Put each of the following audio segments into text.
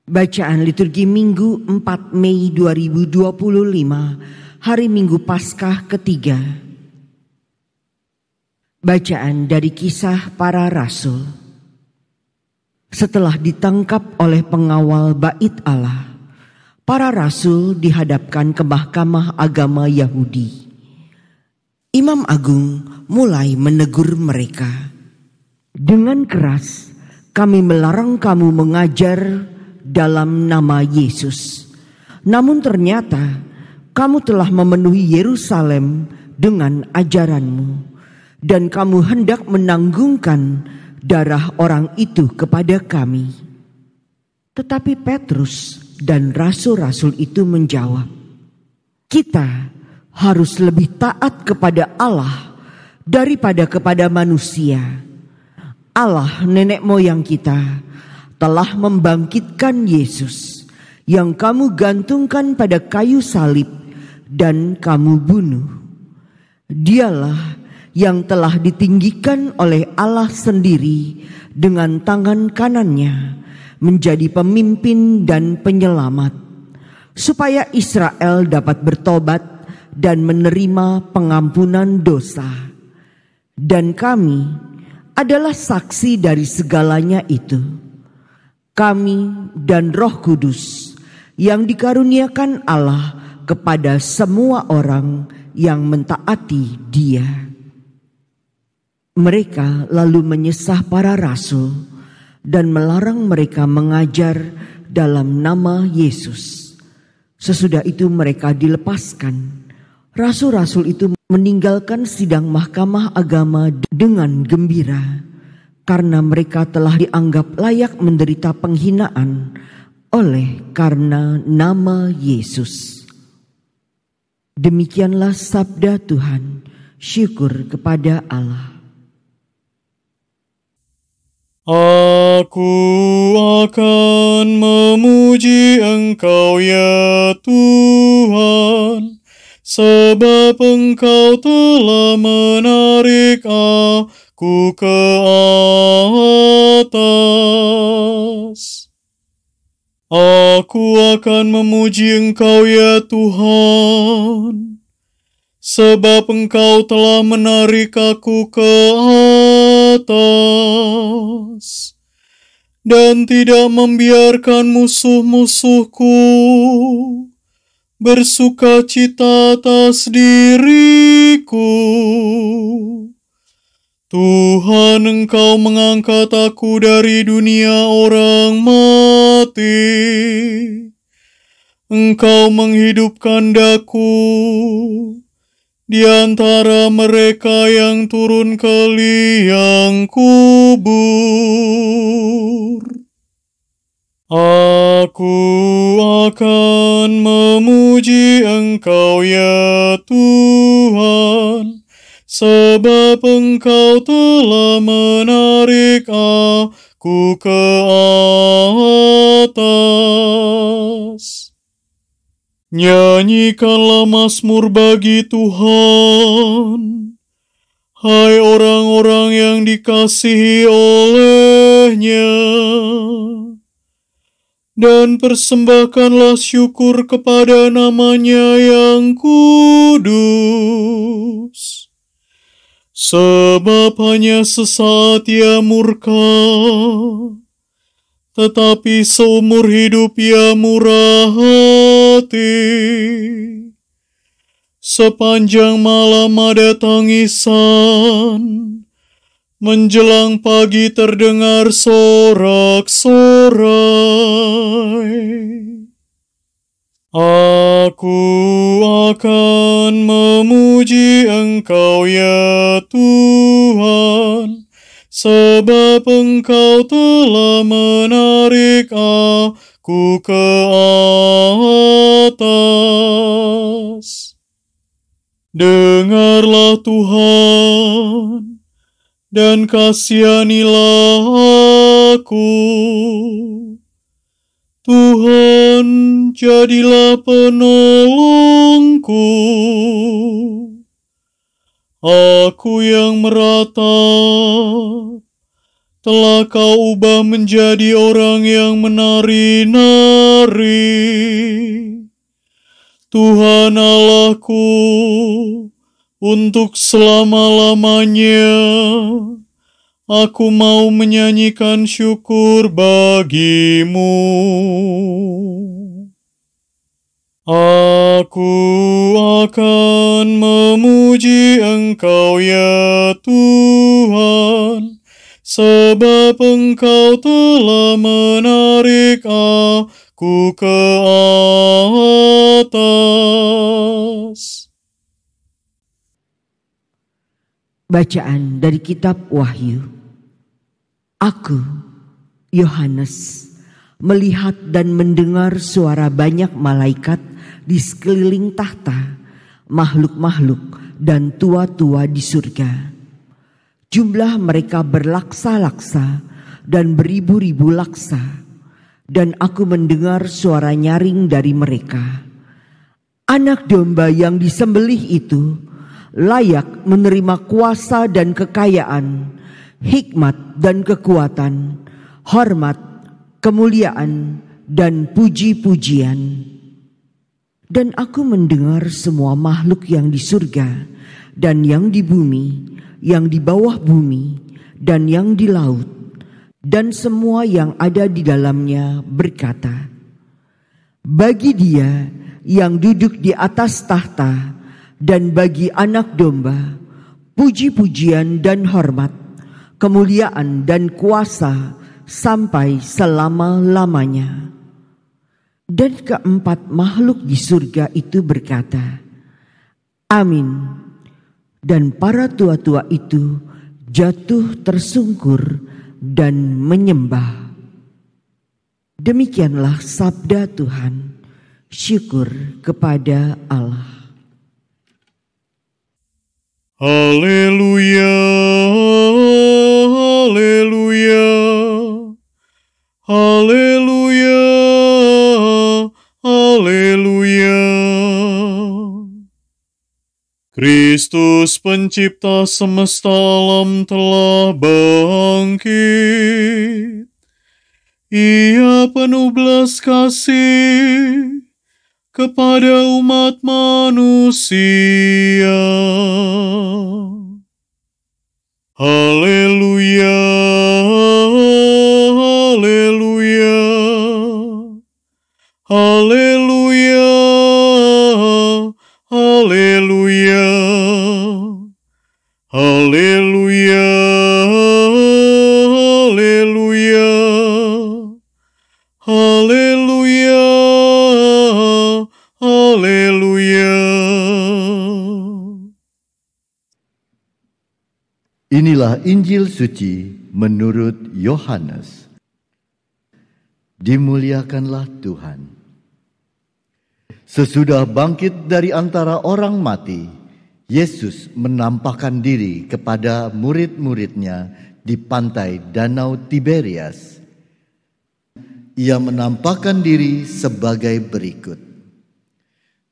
Bacaan liturgi Minggu 4 Mei 2025, hari Minggu Paskah ketiga. Bacaan dari Kisah Para Rasul. Setelah ditangkap oleh pengawal Bait Allah, para rasul dihadapkan ke mahkamah agama Yahudi. Imam Agung mulai menegur mereka. Dengan keras, kami melarang kamu mengajar dalam nama Yesus. Namun ternyata kamu telah memenuhi Yerusalem dengan ajaranmu, dan kamu hendak menanggungkan darah orang itu kepada kami. Tetapi Petrus dan rasul-rasul itu menjawab, kita harus lebih taat kepada Allah daripada kepada manusia. Allah nenek moyang kita telah membangkitkan Yesus yang kamu gantungkan pada kayu salib dan kamu bunuh. Dialah yang telah ditinggikan oleh Allah sendiri dengan tangan kanannya menjadi pemimpin dan penyelamat, supaya Israel dapat bertobat dan menerima pengampunan dosa. Dan kami adalah saksi dari segalanya itu. Kami dan Roh Kudus yang dikaruniakan Allah kepada semua orang yang mentaati Dia. Mereka lalu menyesah para rasul dan melarang mereka mengajar dalam nama Yesus. Sesudah itu mereka dilepaskan. Rasul-rasul itu meninggalkan sidang mahkamah agama dengan gembira, karena mereka telah dianggap layak menderita penghinaan oleh karena nama Yesus. Demikianlah sabda Tuhan. Syukur kepada Allah. Aku akan memuji Engkau ya Tuhan, sebab Engkau telah menarik aku ke atas. Aku akan memuji Engkau ya Tuhan, sebab Engkau telah menarik aku ke atas, dan tidak membiarkan musuh-musuhku bersuka cita atas diriku. Tuhan, Engkau mengangkat aku dari dunia orang mati. Engkau menghidupkan daku di antara mereka yang turun ke liang kubur. Aku akan memuji Engkau ya Tuhan, sebab Engkau telah menarik aku ke atas. Nyanyikanlah mazmur bagi Tuhan, hai orang-orang yang dikasihi oleh-Nya, dan persembahkanlah syukur kepada nama-Nya yang kudus. Sebab hanya sesaat Ia murka, tetapi seumur hidup Ia murah hati. Sepanjang malam ada tangisan, menjelang pagi terdengar sorak-sorai. Aku akan memuji Engkau ya Tuhan, sebab Engkau telah menarik aku ke atas. Dengarlah Tuhan, dan kasihanilah aku. Tuhan, jadilah penolongku. Aku yang meratap telah kau ubah menjadi orang yang menari-nari. Tuhan Allahku, untuk selama-lamanya aku mau menyanyikan syukur bagimu. Aku akan memuji Engkau ya Tuhan, sebab Engkau telah menarik aku ke atas. Bacaan dari kitab Wahyu. Aku, Yohanes, melihat dan mendengar suara banyak malaikat di sekeliling tahta, makhluk-makhluk dan tua-tua di surga. Jumlah mereka berlaksa-laksa dan beribu-ribu laksa, dan aku mendengar suara nyaring dari mereka. Anak domba yang disembelih itu layak menerima kuasa dan kekayaan, hikmat dan kekuatan, hormat, kemuliaan, dan puji-pujian. Dan aku mendengar semua makhluk yang di surga dan yang di bumi, yang di bawah bumi, dan yang di laut, dan semua yang ada di dalamnya berkata, bagi Dia yang duduk di atas tahta dan bagi Anak Domba, puji-pujian dan hormat, kemuliaan dan kuasa sampai selama-lamanya. Dan keempat makhluk di surga itu berkata, Amin. Dan para tua-tua itu jatuh tersungkur dan menyembah. Demikianlah sabda Tuhan. Syukur kepada Allah. Haleluya, haleluya, haleluya, haleluya. Kristus pencipta semesta alam telah bangkit. Ia penuh belas kasih kepada umat manusia. Haleluya, haleluya, haleluya, haleluya, haleluya, haleluya, haleluya, haleluya. Inilah Injil suci menurut Yohanes. Dimuliakanlah Tuhan. Sesudah bangkit dari antara orang mati, Yesus menampakkan diri kepada murid-muridnya di pantai Danau Tiberias. Ia menampakkan diri sebagai berikut.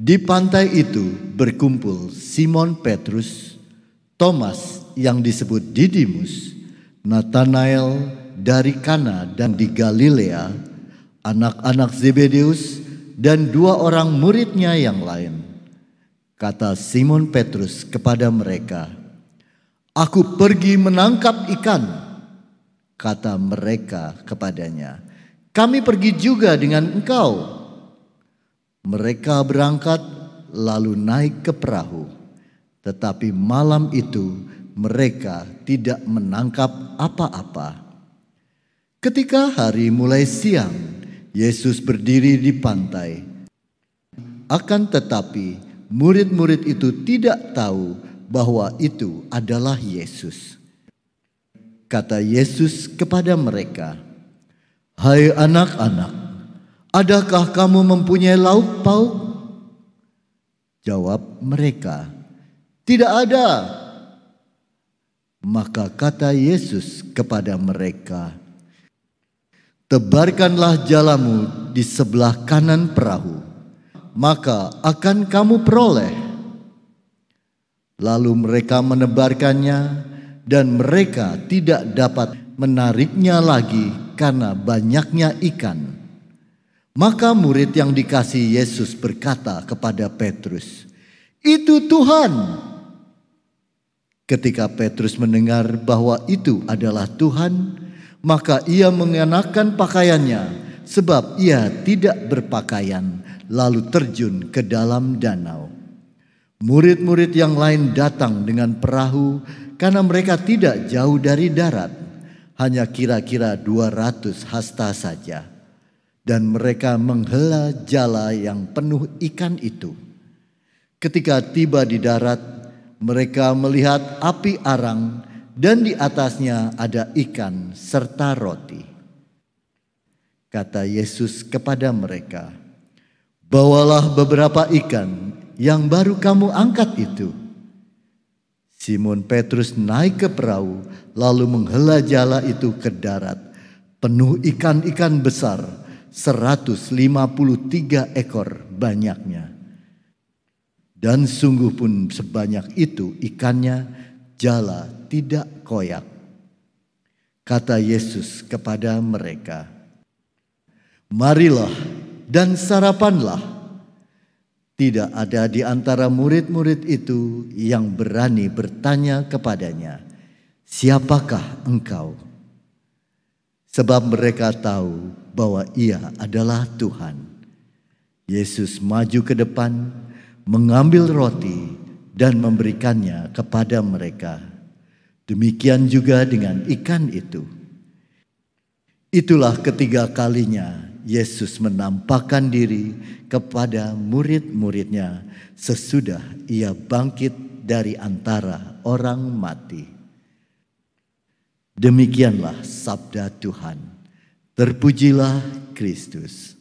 Di pantai itu berkumpul Simon Petrus, Thomas yang disebut Didimus, Nathanael dari Kana dan di Galilea, anak-anak Zebedeus, dan dua orang muridnya yang lain. Kata Simon Petrus kepada mereka, "Aku pergi menangkap ikan." Kata mereka kepadanya, "Kami pergi juga dengan engkau." Mereka berangkat lalu naik ke perahu, tetapi malam itu mereka tidak menangkap apa-apa. Ketika hari mulai siang, Yesus berdiri di pantai. Akan tetapi murid-murid itu tidak tahu bahwa itu adalah Yesus. Kata Yesus kepada mereka, "Hai anak-anak, adakah kamu mempunyai lauk pauk?" Jawab mereka, "Tidak ada." Maka kata Yesus kepada mereka, "Tebarkanlah jalamu di sebelah kanan perahu, maka akan kamu peroleh." Lalu mereka menebarkannya, dan mereka tidak dapat menariknya lagi karena banyaknya ikan. Maka murid yang dikasihi Yesus berkata kepada Petrus, "Itu Tuhan." Ketika Petrus mendengar bahwa itu adalah Tuhan, maka ia mengenakan pakaiannya, sebab ia tidak berpakaian, lalu terjun ke dalam danau. Murid-murid yang lain datang dengan perahu karena mereka tidak jauh dari darat, hanya kira-kira 200 hasta saja. Dan mereka menghela jala yang penuh ikan itu. Ketika tiba di darat, mereka melihat api arang dan di atasnya ada ikan serta roti. Kata Yesus kepada mereka, "Bawalah beberapa ikan yang baru kamu angkat itu." Simon Petrus naik ke perahu lalu menghela jala itu ke darat, penuh ikan-ikan besar, 153 ekor banyaknya. Dan sungguh pun sebanyak itu ikannya, jala tidak koyak. Kata Yesus kepada mereka, "Marilah dan sarapanlah." Tidak ada di antara murid-murid itu yang berani bertanya kepadanya, "Siapakah engkau?" Sebab mereka tahu bahwa ia adalah Tuhan. Yesus maju ke depan, mengambil roti dan memberikannya kepada mereka. Demikian juga dengan ikan itu. Itulah ketiga kalinya Yesus menampakkan diri kepada murid-muridnya sesudah ia bangkit dari antara orang mati. Demikianlah sabda Tuhan. Terpujilah Kristus.